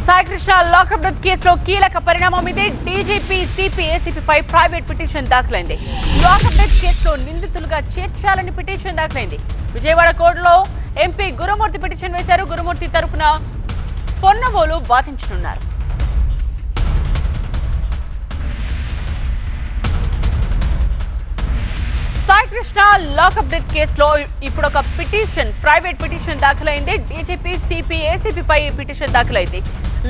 Saikrishna lockup death కేసులో కీలక పరిణామం ఇదే. డీజీపీ సిపి ఏసీపీపై ప్రైవేట్ పిటిషన్ దాఖలైంది. లాకప్ డెత్ కేసులో నిందితులుగా చేర్చాలని పిటిషన్ దాఖలైంది. విజయవాడ కోర్టులో ఎంపీ గురుమూర్తి పిటిషన్ వేశారు. గురుమూర్తి తరపున పొన్నవోలు వాదించనున్నారు. సాయికృష్ణ లాకప్ డెత్ కేసులో ఇప్పుడు ఒక పిటిషన్, ప్రైవేట్ పిటిషన్ దాఖలైంది. డీజీపీ సిపి ఏసీపీపై పిటిషన్ దాఖలైంది.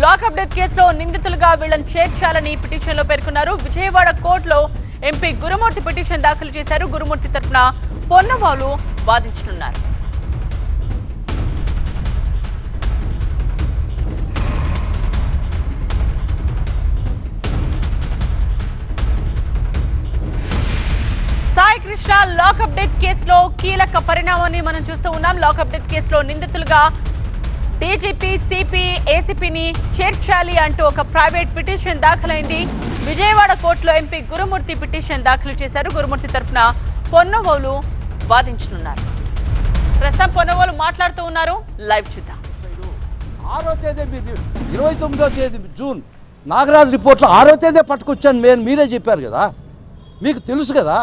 లాకప్ డెత్ కేసులో నిందితులుగా వీళ్ళని చేర్చాలని పిటిషన్లో పేర్కొన్నారు. విజయవాడ కోర్టులో ఎంపీ గురుమూర్తి పిటిషన్ దాఖలు చేశారు. గురుమూర్తి తరపున పొన్నవాలు వాదించనున్నారు. సాయికృష్ణ లాకప్ డెత్ కేసులో కీలక పరిణామాన్ని మనం చూస్తూ ఉన్నాం. లాకప్ డెత్ కేసులో నిందితులుగా డీజీపీ సిపి ఏసీపీని చేర్చాలి అంటూ ఒక ప్రైవేట్ పిటిషన్ దాఖలైంది. విజయవాడ కోర్టులో ఎంపీ గురుమూర్తి పిటిషన్ దాఖలు చేశారు. గురుమూర్తి తరపున పొన్నవోలు వాదించనున్నారు. ప్రస్తుతం పొన్నవోలు మాట్లాడుతూ ఉన్నారు. లైవ్ చూద్దాం. 29వ తేదీ జూన్ నాగరాజు రిపోర్ట్లో 6వ తేదీ పట్టుకొచ్చాను మీరే చెప్పారు కదా. మీకు తెలుసు కదా,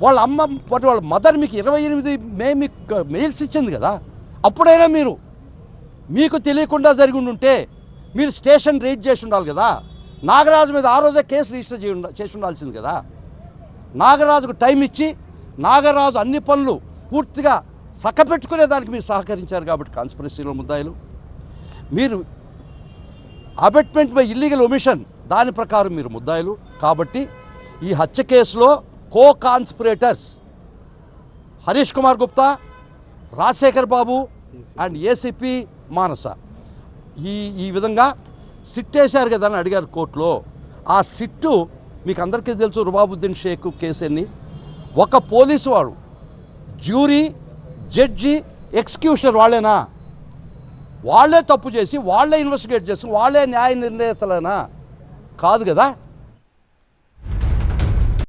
వాళ్ళ అమ్మ వాళ్ళ మదర్ మీకు 28 మే మీకు మెయిల్స్ ఇచ్చింది కదా. అప్పుడైనా మీకు తెలియకుండా జరిగి ఉంటే మీరు స్టేషన్ రైడ్ చేసి ఉండాలి కదా. నాగరాజు మీద ఆ రోజే కేసు రిజిస్టర్ చేసి ఉండాల్సింది కదా. నాగరాజుకు టైం ఇచ్చి నాగరాజు అన్ని పనులు పూర్తిగా సక్కపెట్టుకునేదానికి మీరు సహకరించారు కాబట్టి కాన్స్పిరసీలో ముద్దాయిలు. మీరు అబెట్మెంట్ బై ఇల్లీగల్ ఒమిషన్ దాని ప్రకారం మీరు ముద్దాయిలు కాబట్టి ఈ హత్య కేసులో co conspirators Harish Kumar Gupta, Rajasekhar Babu and ACP Manasa ఈ విధంగా సిట్ వేశారు కదా అని అడిగారు కోర్టులో. ఆ సిట్టు మీకు అందరికీ తెలుసు. రుబాబుద్దీన్ షేక్ కేసు అని ఒక పోలీసు వాడు, జ్యూరీ, జడ్జి, ఎగ్జిక్యూషనర్ వాళ్ళేనా? వాళ్ళే తప్పు చేసి వాళ్ళే ఇన్వెస్టిగేట్ చేసి వాళ్ళే న్యాయ నిర్ణేతలేనా? కాదు కదా.